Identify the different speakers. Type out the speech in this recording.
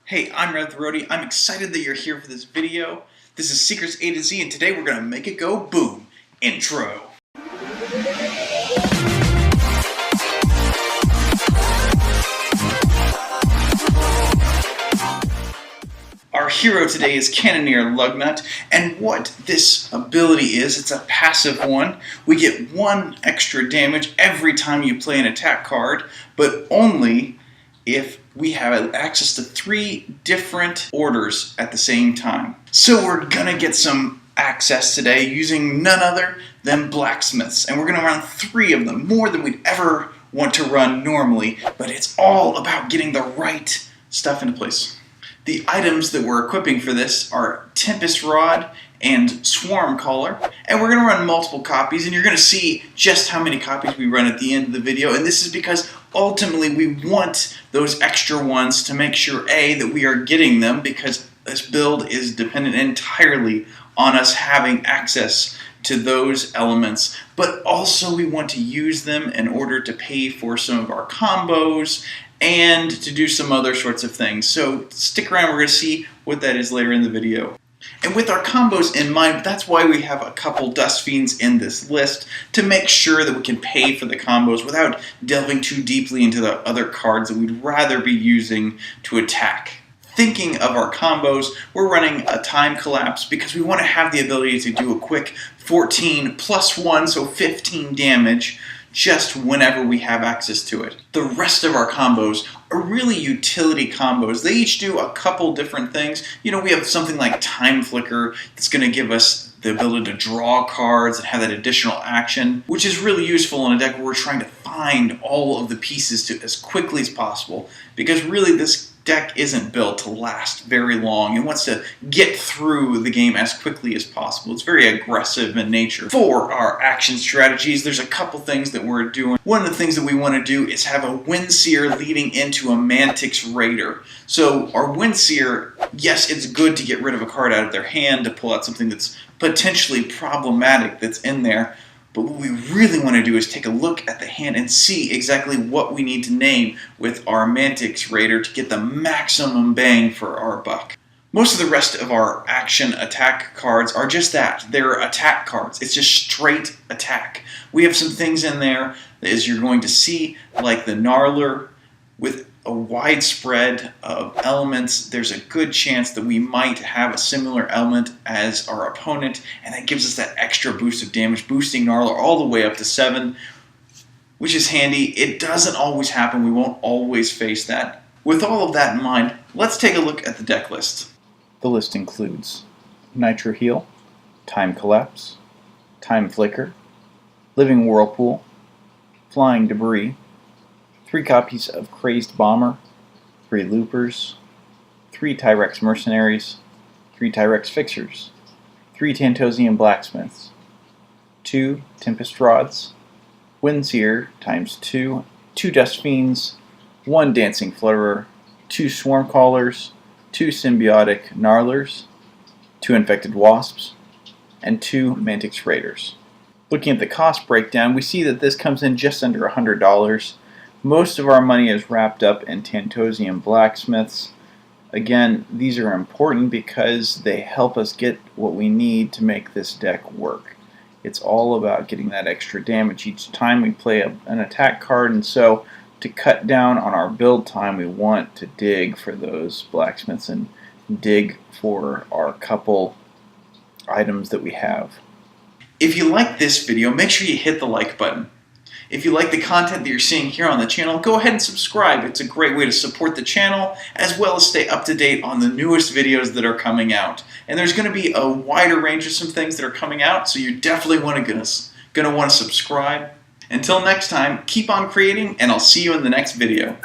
Speaker 1: Hey, I'm Rev the Roadie. I'm excited that you're here for this video. This is Seekers A to Z, and today we're going to make it go boom. Intro. Our hero today is Cannoneer Lugnut, and what this ability is, it's a passive one. We get 1 extra damage every time you play an attack card, but only if we have access to 3 different orders at the same time. So we're gonna get some access today using none other than blacksmiths, and we're gonna run 3 of them, more than we'd ever want to run normally, but it's all about getting the right stuff into place. The items that we're equipping for this are Tempest Rod and Swarm Collar, and we're going to run multiple copies, and you're going to see just how many copies we run at the end of the video, and this is because ultimately we want those extra ones to make sure, A, that we are getting them, because this build is dependent entirely on us having access to those elements, but also we want to use them in order to pay for some of our combos and to do some other sorts of things. So stick around, we're going to see what that is later in the video. And with our combos in mind, that's why we have a couple Dust Fiends in this list, to make sure that we can pay for the combos without delving too deeply into the other cards that we'd rather be using to attack. Thinking of our combos, we're running a Time Collapse because we want to have the ability to do a quick 14 plus 1, so 15 damage, just whenever we have access to it. The rest of our combos are really utility combos. They each do a couple different things. You know, we have something like Time Flicker that's going to give us the ability to draw cards and have that additional action, which is really useful in a deck where we're trying to find all of the pieces to as quickly as possible, because really this deck isn't built to last very long and wants to get through the game as quickly as possible. It's very aggressive in nature. For our action strategies, there's a couple things that we're doing. One of the things that we want to do is have a Windseer leading into a Mantix Raider. So our Windseer, yes, it's good to get rid of a card out of their hand to pull out something that's potentially problematic that's in there. But what we really want to do is take a look at the hand and see exactly what we need to name with our Mantix Raider to get the maximum bang for our buck. Most of the rest of our action attack cards are just that. They're attack cards. It's just straight attack. We have some things in there, as you're going to see, like the Gnarler with a wide spread of elements. There's a good chance that we might have a similar element as our opponent, and that gives us that extra boost of damage, boosting Gnarler all the way up to 7, which is handy. It doesn't always happen. We won't always face that. With all of that in mind, let's take a look at the deck list.
Speaker 2: The list includes Nitro Heal, Time Collapse, Time Flicker, Living Whirlpool, Flying Debris, 3 copies of Crazed Bomber, 3 Loopers, 3 Tyrex Mercenaries, 3 Tyrex Fixers, 3 Tantosian Blacksmiths, 2 Tempest Rods, Windseer ×2, 2 Dust Fiends, 1 Dancing Flutterer, 2 Swarm Callers, 2 Symbiotic Gnarlers, 2 Infected Wasps, and 2 Mantix Raiders. Looking at the cost breakdown, we see that this comes in just under $100. Most of our money is wrapped up in Tantosian Blacksmiths. Again, these are important because they help us get what we need to make this deck work. It's all about getting that extra damage each time we play an attack card, and so to cut down on our build time, we want to dig for those blacksmiths and dig for our couple items that we have.
Speaker 1: If you like this video, make sure you hit the like button. If you like the content that you're seeing here on the channel, go ahead and subscribe. It's a great way to support the channel, as well as stay up to date on the newest videos that are coming out. And there's going to be a wider range of some things that are coming out, so you definitely want to subscribe. Until next time, keep on creating, and I'll see you in the next video.